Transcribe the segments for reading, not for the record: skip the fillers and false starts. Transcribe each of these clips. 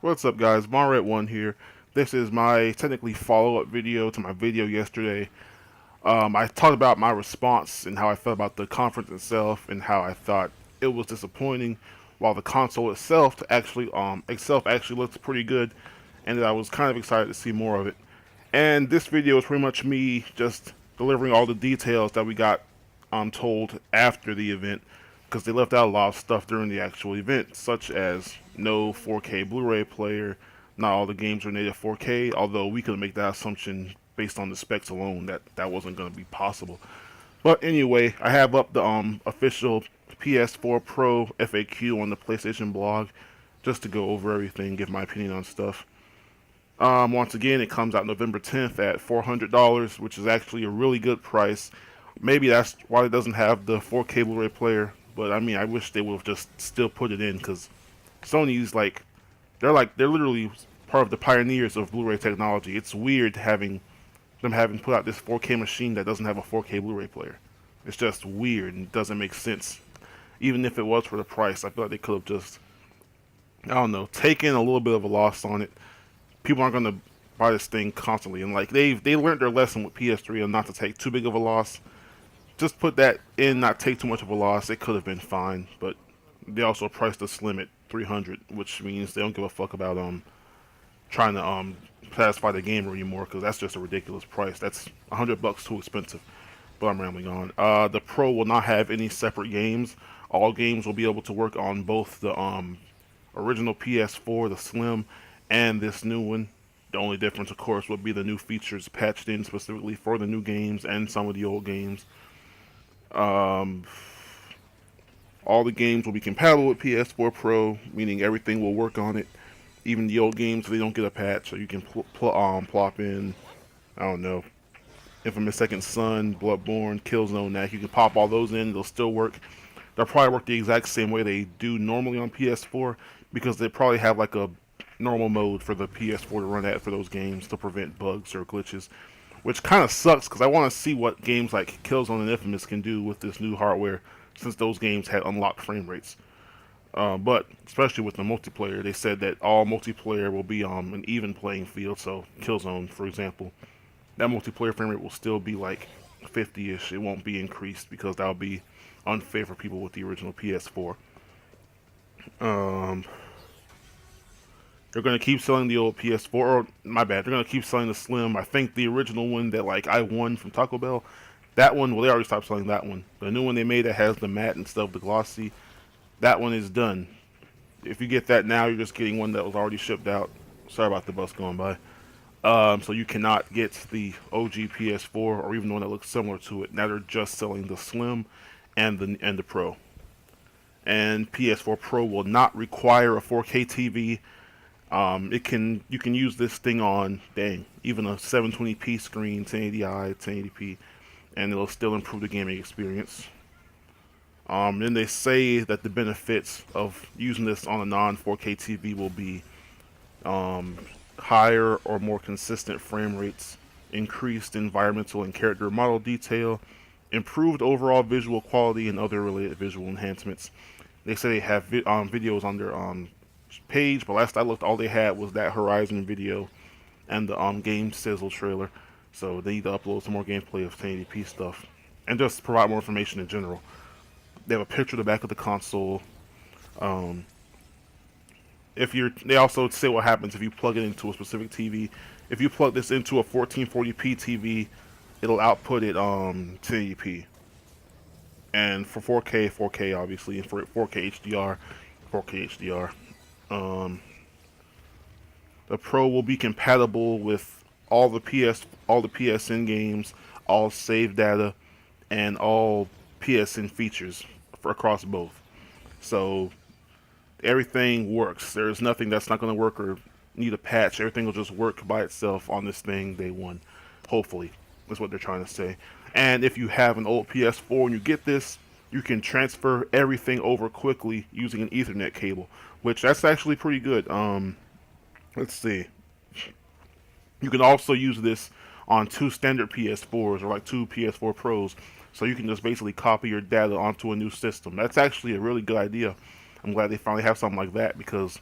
What's up, guys? Marret1 here. This is my technically follow-up video to my video yesterday. I talked about my response and how I felt about the conference itself and how I thought it was disappointing, while the console itself actually looks pretty good, and that I was kind of excited to see more of it. And this video is pretty much me just delivering all the details that we got told after the event, because they left out a lot of stuff during the actual event, such as no 4K Blu-ray player. Not all the games are native 4K, although we could make that assumption based on the specs alone that that wasn't going to be possible. But anyway, I have up the official PS4 Pro FAQ on the PlayStation blog just to go over everything, give my opinion on stuff. Once again, it comes out November 10th at $400, which is actually a really good price. Maybe that's why it doesn't have the 4K Blu-ray player, but I mean, I wish they would have just still put it in, because Sony's they're literally part of the pioneers of Blu-ray technology. It's weird having put out this 4K machine that doesn't have a 4K Blu-ray player. It's just weird and doesn't make sense. Even if it was for the price, I feel like they could have just, I don't know, taken a little bit of a loss on it. People aren't gonna buy this thing constantly, and like they learned their lesson with PS3 and not to take too big of a loss. Just put that in, not take too much of a loss. It could have been fine, but they also priced the Slim at 300, which means they don't give a fuck about trying to satisfy the gamer anymore, because that's just a ridiculous price. That's $100 too expensive. But I'm rambling on. The Pro will not have any separate games. All games will be able to work on both the original PS4, the Slim, and this new one. The only difference, of course, would be the new features patched in specifically for the new games and some of the old games. Um, all the games will be compatible with PS4 Pro, meaning everything will work on it. Even the old games, they don't get a patch, so you can plop in, I don't know, Infamous Second Son, Bloodborne, Killzone, that you can pop all those in, they'll still work. They'll probably work the exact same way they do normally on PS4, because they probably have like a normal mode for the PS4 to run at for those games to prevent bugs or glitches, which kind of sucks because I want to see what games like Killzone and Infamous can do with this new hardware, since those games had unlocked frame rates. But especially with the multiplayer, they said that all multiplayer will be an even playing field. So Killzone, for example, that multiplayer frame rate will still be like 50-ish. It won't be increased because that'll be unfair for people with the original PS4. Um, they're gonna keep selling the old PS4. Or my bad, they're gonna keep selling the Slim. I think the original one that like I won from Taco Bell, that one. Well, they already stopped selling that one. The new one they made that has the matte instead of the glossy, that one is done. If you get that now, you're just getting one that was already shipped out. Sorry about the bus going by. So you cannot get the OG PS4 or even one that looks similar to it. Now they're just selling the Slim and the Pro. And PS4 Pro will not require a 4K TV. You can use this thing on even a 720p screen, 1080i, 1080p, and it'll still improve the gaming experience. Then they say that the benefits of using this on a non 4K TV will be um, higher or more consistent frame rates, increased environmental and character model detail, improved overall visual quality, and other related visual enhancements. They say they have videos on their page, but last I looked, all they had was that Horizon video and the game sizzle trailer. So they need to upload some more gameplay of 1080p stuff and just provide more information in general. They have a picture of the back of the console. Um, they also say what happens if you plug it into a specific TV. If you plug this into a 1440p TV, it'll output it 1080p. And for 4K, 4K obviously, and for 4K HDR, 4K HDR. Um, the Pro will be compatible with all the PSN games, all save data, and all PSN features for across both. So everything works. There's nothing that's not going to work or need a patch. Everything will just work by itself on this thing day one. Hopefully, that's what they're trying to say. And if you have an old PS4 and you get this, you can transfer everything over quickly using an Ethernet cable, which that's actually pretty good. Let's see. You can also use this on two standard PS4s or like two PS4 Pros, so you can just basically copy your data onto a new system. That's actually a really good idea. I'm glad they finally have something like that, because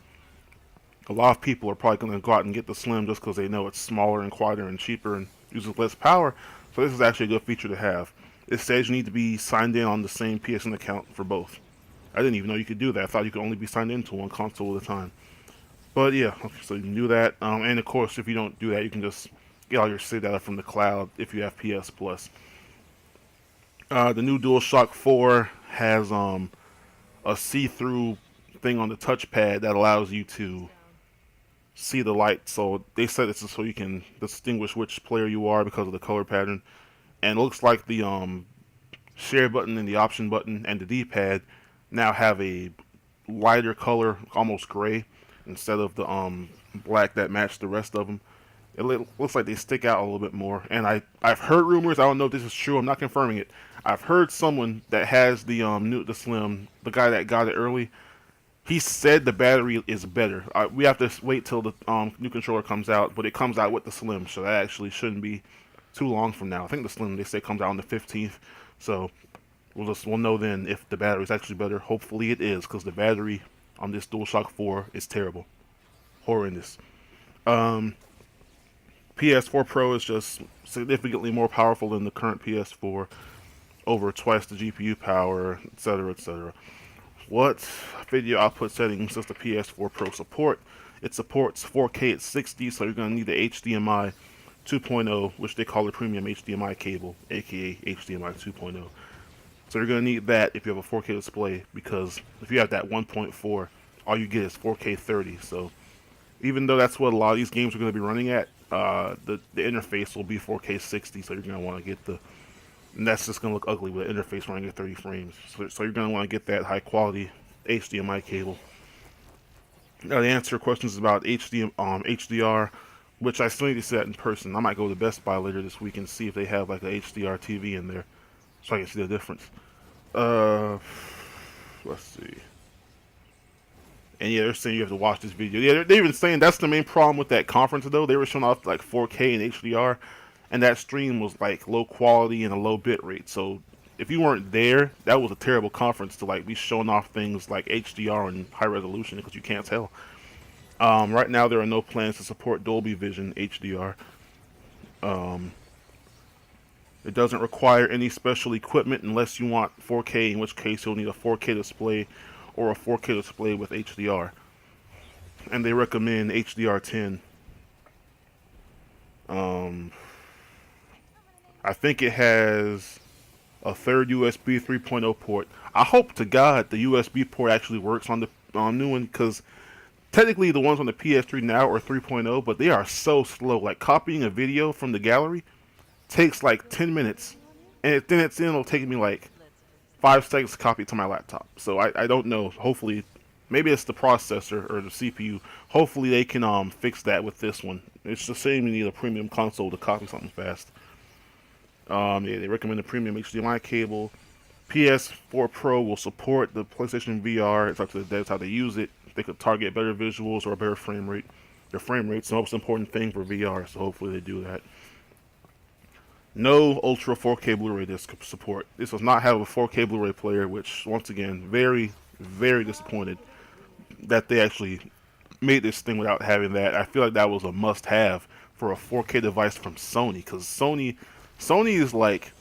A lot of people are probably going to go out and get the Slim just because they know it's smaller and quieter and cheaper and uses less power. So this is actually a good feature to have. It says you need to be signed in on the same PSN account for both. I didn't even know you could do that. I thought you could only be signed into one console at a time. But yeah, okay, so you can do that. And of course, if you don't do that, you can just get all your save data from the cloud if you have PS Plus. The new DualShock 4 has a see-through thing on the touchpad that allows you to see the light. So they said this is so you can distinguish which player you are because of the color pattern. And it looks like the share button and the option button and the D-pad now have a lighter color, almost gray, instead of the black that matched the rest of them. It looks like they stick out a little bit more. And I've heard rumors. I don't know if this is true. I'm not confirming it. I've heard someone that has the the Slim, the guy that got it early. He said the battery is better. We have to wait till the new controller comes out, but it comes out with the Slim, so that actually shouldn't be too long from now. I think the Slim, they say, comes out on the 15th, so we'll know then if the battery is actually better. Hopefully it is, because the battery on this DualShock 4 is terrible, horrendous. PS4 Pro is just significantly more powerful than the current PS4, over twice the GPU power, etc., etc. What video output settings does the PS4 Pro support? It supports 4K at 60, so you're going to need the HDMI 2.0, which they call the premium HDMI cable, aka HDMI 2.0. So you're going to need that if you have a 4K display, because if you have that 1.4, all you get is 4K 30. So even though that's what a lot of these games are going to be running at, the interface will be 4K 60, so you're going to want to get the... And that's just going to look ugly with an interface running at 30 frames. So you're going to want to get that high quality HDMI cable. Now, to answer questions about HDR, which I still need to see that in person. I might go to Best Buy later this week and see if they have like a HDR TV in there, so I can see the difference. Let's see. And yeah, they're saying you have to watch this video. Yeah, they're even saying that's the main problem with that conference, though. They were showing off like 4K and HDR, and that stream was like low quality and a low bit rate. So if you weren't there, that was a terrible conference to like be showing off things like HDR and high resolution, because you can't tell. Right now, there are no plans to support Dolby Vision HDR. It doesn't require any special equipment unless you want 4K, in which case you'll need a 4K display or a 4K display with HDR. And they recommend HDR10. I think it has a third USB 3.0 port. I hope to God the USB port actually works on the new one, because technically the ones on the PS3 now are 3.0, but they are so slow. Like copying a video from the gallery takes like 10 minutes, and then it'll take me like 5 seconds to copy it to my laptop. So I don't know. Hopefully, maybe it's the processor or the CPU. Hopefully they can fix that with this one. It's the same. You need a premium console to copy something fast. Yeah, they recommend a premium HDMI cable. PS4 Pro will support the PlayStation VR. It's up to the devs how they use it. They could target better visuals or a better frame rate. Their frame rate's the most important thing for VR, so hopefully they do that. No Ultra 4K Blu-ray disc support. This does not have a 4K Blu-ray player, which, once again, very, very disappointed that they actually made this thing without having that. I feel like that was a must-have for a 4K device from Sony, because Sony is like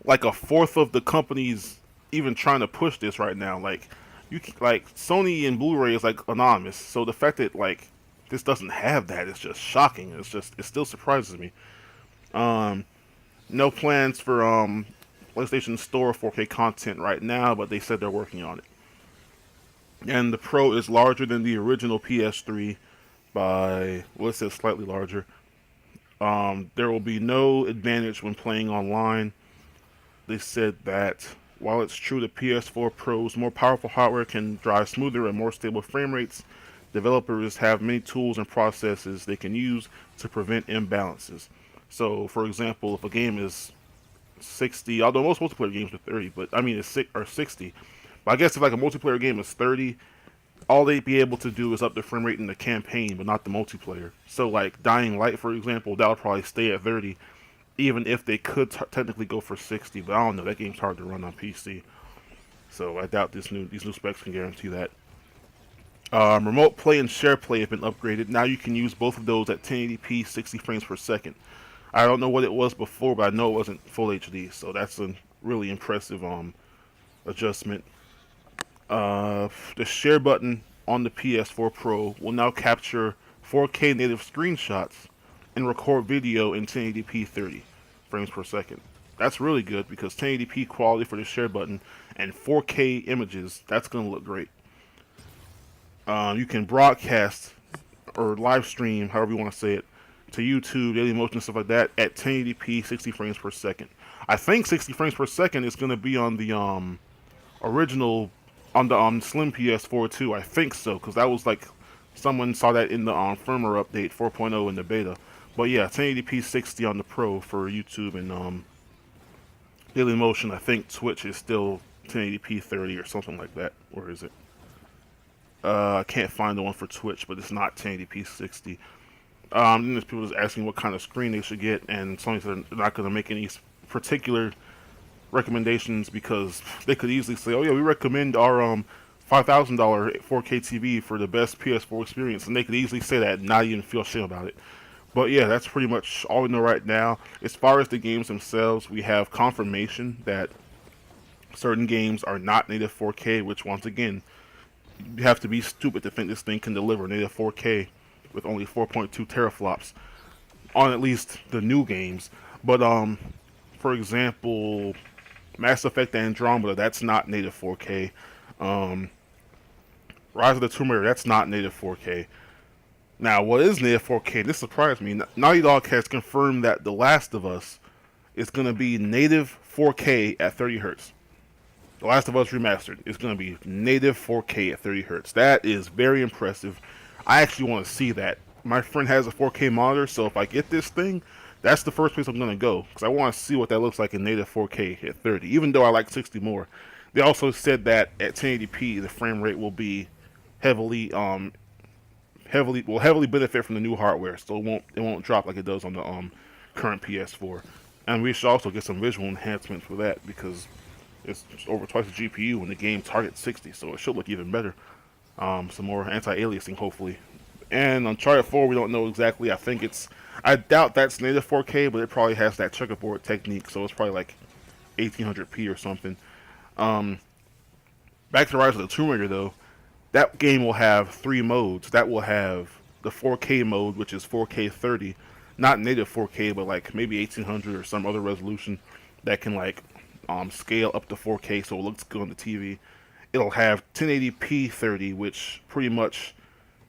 a fourth of the companies even trying to push this right now. Like Sony and Blu-ray is like anonymous. So the fact that like this doesn't have that is just shocking. It still surprises me. No plans for PlayStation Store 4K content right now, but they said they're working on it. And the Pro is larger than the original PS3 by, well, it says slightly larger. There will be no advantage when playing online. They said that while it's true the PS4 Pro's more powerful hardware can drive smoother and more stable frame rates, developers have many tools and processes they can use to prevent imbalances. So, for example, if a game is 60, although most multiplayer games are 30, but I mean it's 60. But I guess if like a multiplayer game is 30, all they'd be able to do is up the frame rate in the campaign, but not the multiplayer. So like Dying Light, for example, that'll probably stay at 30, even if they could technically go for 60. But I don't know, that game's hard to run on PC. So I doubt these new specs can guarantee that. Remote play and share play have been upgraded. Now you can use both of those at 1080p, 60 frames per second. I don't know what it was before, but I know it wasn't full HD, so that's a really impressive adjustment. The share button on the PS4 Pro will now capture 4K native screenshots and record video in 1080p 30 frames per second. That's really good because 1080p quality for the share button and 4K images, that's going to look great. You can broadcast or live stream, however you want to say it, to YouTube, Dailymotion, stuff like that at 1080p 60 frames per second. I think 60 frames per second is going to be on the original, on the Slim PS4 too. I think so, because that was like, someone saw that in the firmware update 4.0 in the beta. But yeah, 1080p 60 on the Pro for YouTube and Dailymotion. I think Twitch is still 1080p 30 or something like that. Where is it? I can't find the one for Twitch, but it's not 1080p 60. Then there's people just asking what kind of screen they should get, and Sony said they're not going to make any particular recommendations because they could easily say, "Oh yeah, we recommend our $5,000 4K TV for the best PS4 experience," and they could easily say that and not even feel shame about it. But yeah, that's pretty much all we know right now. As far as the games themselves, we have confirmation that certain games are not native 4K, which once again, you have to be stupid to think this thing can deliver native 4K with only 4.2 teraflops on at least the new games. But for example, Mass Effect Andromeda, that's not native 4K. Rise of the Tomb Raider, that's not native 4K. Now, what is native 4K? This surprised me. Naughty Dog has confirmed that The Last of Us is going to be native 4K at 30 hertz. The Last of Us Remastered is going to be native 4K at 30 hertz. That is very impressive. I actually want to see that. My friend has a 4K monitor, so if I get this thing, that's the first place I'm going to go, because I want to see what that looks like in native 4K at 30, even though I like 60 more. They also said that at 1080p, the frame rate will be heavily benefit from the new hardware, so it won't drop like it does on the current PS4. And we should also get some visual enhancements for that, because it's over twice the GPU when the game targets 60, so it should look even better. Some more anti-aliasing, hopefully. And Uncharted 4, we don't know exactly. I doubt that's native 4K, but it probably has that checkerboard technique, so it's probably like 1800p or something. Back to Rise of the Tomb Raider, though. That game will have 3 modes. That will have the 4K mode, which is 4K 30. Not native 4K, but like maybe 1800 or some other resolution that can like scale up to 4K so it looks good on the TV. It'll have 1080p 30, which pretty much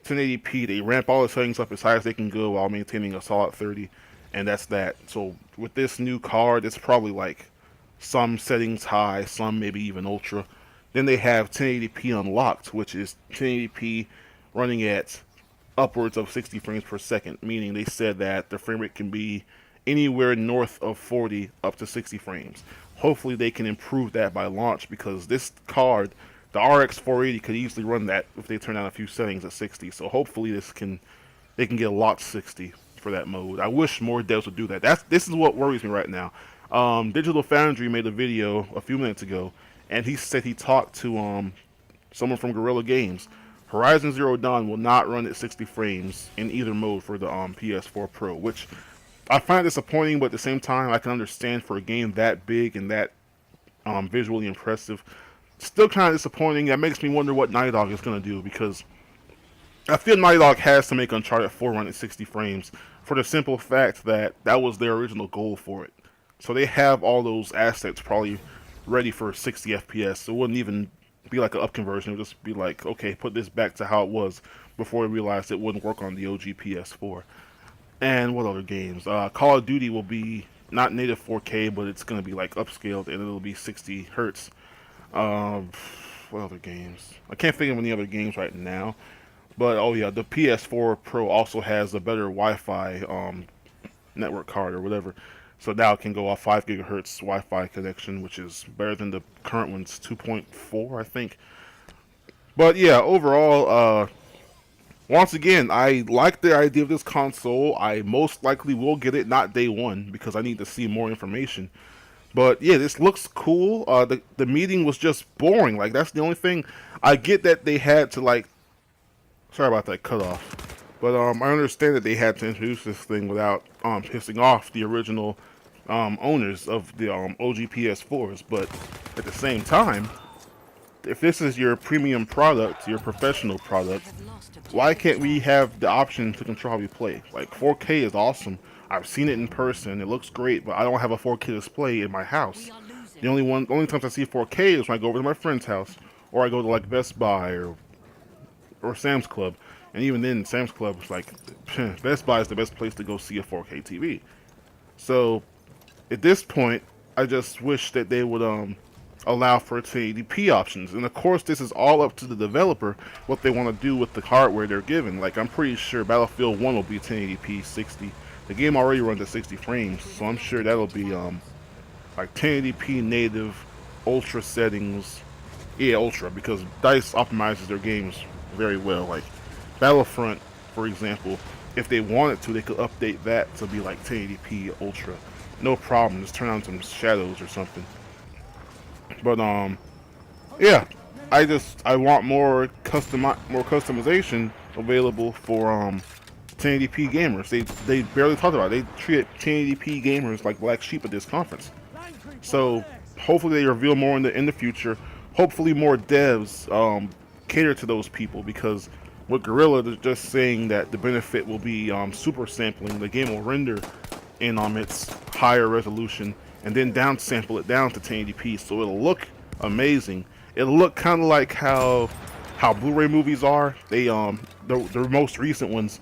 1080p, they ramp all the settings up as high as they can go while maintaining a solid 30, and that's that. So with this new card, it's probably like some settings high, some maybe even ultra. Then they have 1080p unlocked, which is 1080p running at upwards of 60 frames per second, meaning they said that the frame rate can be anywhere north of 40 up to 60 frames. Hopefully they can improve that by launch, because this card, the RX 480, could easily run that if they turn down a few settings at 60. So hopefully they can get a locked 60 for that mode. I wish more devs would do that. This is what worries me right now. Digital Foundry made a video a few minutes ago, and he said he talked to someone from Guerrilla Games. Horizon Zero Dawn will not run at 60 frames in either mode for the PS4 Pro, which I find disappointing, but at the same time, I can understand for a game that big and that visually impressive. Still kind of disappointing. That makes me wonder what Naughty Dog is going to do, because I feel Naughty Dog has to make Uncharted 4 run at 60 frames for the simple fact that that was their original goal for it. So they have all those assets probably ready for 60 FPS. So it wouldn't even be like an up conversion. It would just be like, okay, put this back to how it was before we realized it wouldn't work on the OG PS4. And what other games? Call of Duty will be not native 4K, but it's going to be like upscaled, and it'll be 60 hertz. What other games? I can't think of any other games right now. But oh yeah, the PS4 Pro also has a better Wi-Fi network card or whatever. So now it can go off 5 gigahertz Wi-Fi connection, which is better than the current one's 2.4, I think. But yeah, overall, once again, I like the idea of this console. I most likely will get it, not day one, because I need to see more information. But yeah, this looks cool. The meeting was just boring. Like, that's the only thing. I get that they had to like Sorry about that cutoff. But I understand that they had to introduce this thing without pissing off the original owners of the OG PS4s. But at the same time, if this is your premium product, your professional product, why can't we have the option to control how we play? Like 4K is awesome. I've seen it in person. It looks great, but I don't have a 4K display in my house. The only times I see 4K is when I go over to my friend's house, or I go to like Best Buy or Sam's Club. And even then, Sam's Club is like, Best Buy is the best place to go see a 4K TV. So at this point, I just wish that they would allow for 1080p options. And of course, this is all up to the developer what they want to do with the hardware they're given. Like, I'm pretty sure Battlefield 1 will be 1080p 60. The game already runs at 60 frames, so I'm sure that'll be like 1080p native ultra settings. Yeah, ultra, because DICE optimizes their games very well. Like Battlefront, for example, if they wanted to, they could update that to be like 1080p ultra. No problem. Just turn on some shadows or something. But yeah, I want more customization available for 1080p gamers. They barely talked about it. They treat 1080p gamers like black sheep at this conference. So hopefully they reveal more in the future. Hopefully more devs cater to those people, because with Gorilla, they're just saying that the benefit will be super sampling. The game will render in its higher resolution and then downsample it down to 1080p, so it'll look amazing. It'll look kind of like how Blu-ray movies are. They the most recent ones,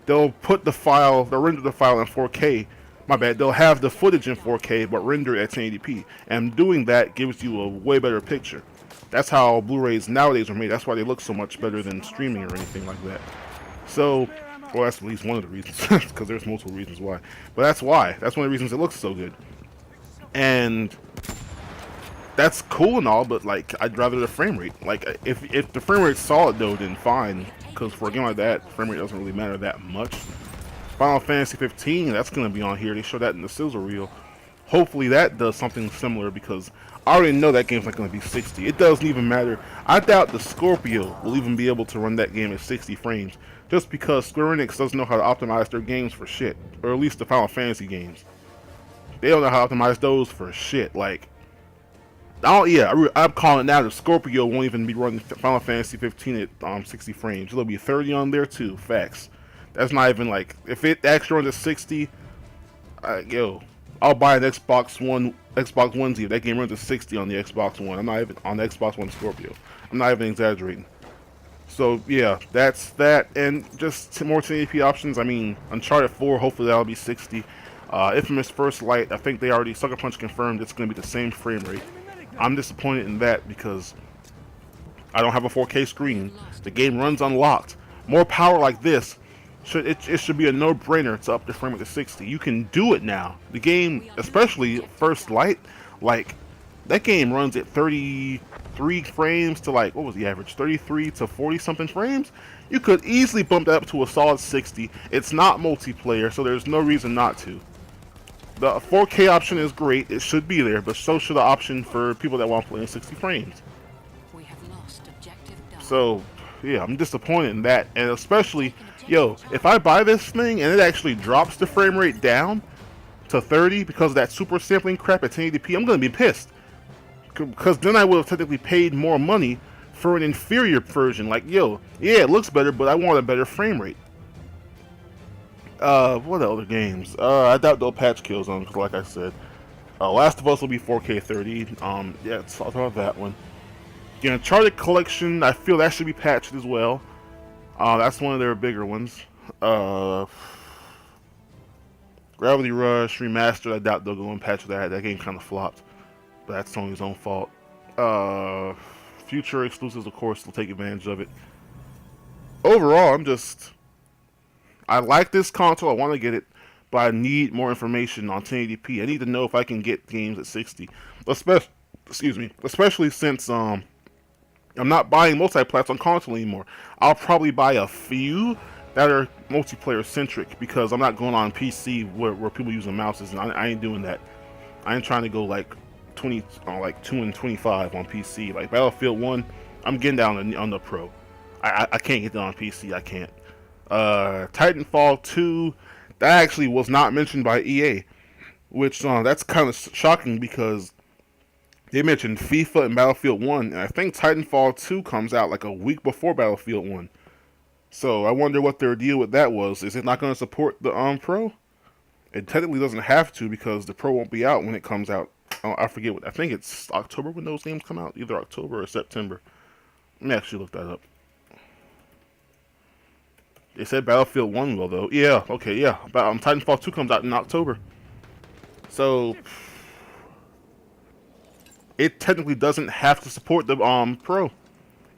they'll render the file in 4K. My bad. They'll have the footage in 4K but render it at 1080p, and doing that gives you a way better picture. That's how Blu-rays nowadays are made. That's why they look so much better than streaming or anything like that. So, well, that's at least one of the reasons, because there's multiple reasons why. But that's why. That's one of the reasons it looks so good. And that's cool and all, but like, I'd rather the frame rate. Like, if the frame rate's solid though, then fine. Because for a game like that, frame rate doesn't really matter that much. Final Fantasy 15, that's going to be on here. They showed that in the sizzle reel. Hopefully that does something similar, because I already know that game's not going to be 60. It doesn't even matter. I doubt the Scorpio will even be able to run that game at 60 frames, just because Square Enix doesn't know how to optimize their games for shit. Or at least the Final Fantasy games. They don't know how to optimize those for shit. Like, I'm calling it now. The Scorpio won't even be running Final Fantasy 15 at 60 frames. It'll be 30 on there too. Facts. That's not even like, if it actually runs at 60, I'll buy an Xbox One Z if that game runs at 60 on the Xbox One. I'm not even on the Xbox One Scorpio. I'm not even exaggerating. So yeah, that's that, and just more 1080p options. I mean, Uncharted 4, hopefully that'll be 60. Infamous First Light, I think they already, Sucker Punch confirmed it's going to be the same frame rate. I'm disappointed in that because I don't have a 4K screen. The game runs unlocked. More power like this, it should be a no-brainer to up the frame rate to 60. You can do it now. The game, especially First Light, like, that game runs at 33 frames to, like, what was the average? 33 to 40 something frames? You could easily bump that up to a solid 60. It's not multiplayer, so there's no reason not to. The 4K option is great. It should be there, but so should the option for people that want to play in 60 frames. We have lost objective Dark. So, yeah, I'm disappointed in that. And especially, yo, if I buy this thing and it actually drops the frame rate down to 30 because of that super sampling crap at 1080p, I'm going to be pissed. Because then I would have technically paid more money for an inferior version. Like, yo, yeah, it looks better, but I want a better frame rate. What other games? I doubt they'll patch Killzone, because like I said, Last of Us will be 4K 30. Yeah, let's talk about that one. The Uncharted Collection, I feel that should be patched as well. That's one of their bigger ones. Gravity Rush Remastered, I doubt they'll go and patch that. That game kind of flopped, but that's Sony's own fault. Future exclusives, of course, will take advantage of it. Overall, I like this console, I want to get it, but I need more information on 1080p. I need to know if I can get games at 60. Especially since I'm not buying multi-platform console anymore. I'll probably buy a few that are multiplayer centric, because I'm not going on PC where people using mouses, and I ain't doing that. I ain't trying to go like 2 and 25 on PC. Like Battlefield 1, I'm getting down on the Pro. I can't get that on PC. I can't. Titanfall 2, that actually was not mentioned by EA, which that's kind of shocking because they mentioned FIFA and Battlefield 1, and I think Titanfall 2 comes out like a week before Battlefield 1. So I wonder what their deal with that was. Is it not going to support the Pro? It technically doesn't have to because the Pro won't be out when it comes out. Oh, I forget what. I think it's October when those games come out, either October or September. Let me actually look that up. They said Battlefield 1 will, though. Yeah, okay, yeah. But Titanfall 2 comes out in October. So it technically doesn't have to support the Pro.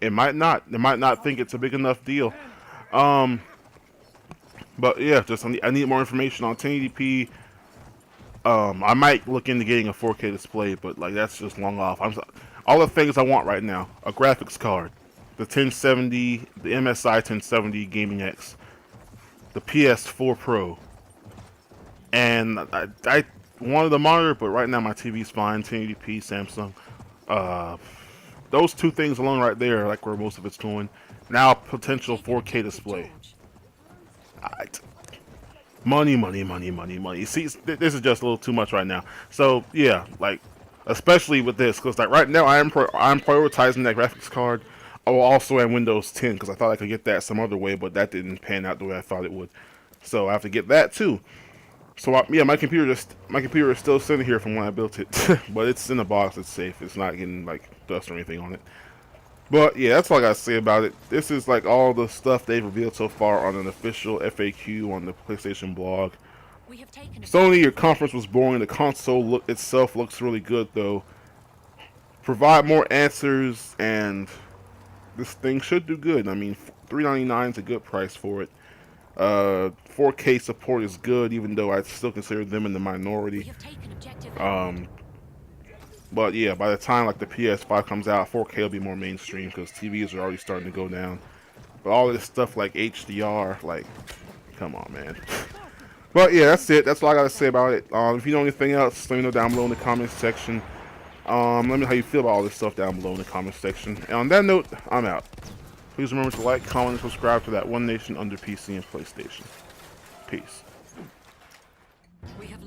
It might not. They might not think it's a big enough deal. But yeah, just I need more information on 1080p. I might look into getting a 4K display, but like that's just long off. All the things I want right now: a graphics card, the 1070, the MSI 1070 Gaming X, the PS4 Pro, and I wanted the monitor, but right now my TV's fine, 1080p Samsung. Those two things alone right there, like where most of it's going. Now potential 4K display. Money, money, money, money, money. See, this is just a little too much right now. So yeah, like especially with this, because like right now I'm prioritizing that graphics card. Oh, also in Windows 10 because I thought I could get that some other way, but that didn't pan out the way I thought it would. So I have to get that too. So yeah, my computer is still sitting here from when I built it, but it's in a box. It's safe. It's not getting like dust or anything on it. But yeah, that's all I gotta say about it. This is like all the stuff they've revealed so far on an official FAQ on the PlayStation blog. We have taken Sony, your conference was boring. The console itself looks really good though. Provide more answers, and this thing should do good. I mean, $399 is a good price for it. 4K support is good, even though I still consider them in the minority. We have taken objective. But yeah, by the time like the PS5 comes out, 4K will be more mainstream because TVs are already starting to go down. But all this stuff like HDR, like, come on, man. But yeah, that's it. That's all I gotta say about it. If you know anything else, let me know down below in the comments section. Let me know how you feel about all this stuff down below in the comments section. And on that note, I'm out. Please remember to like, comment, and subscribe to that One Nation Under PC and PlayStation. Peace. We have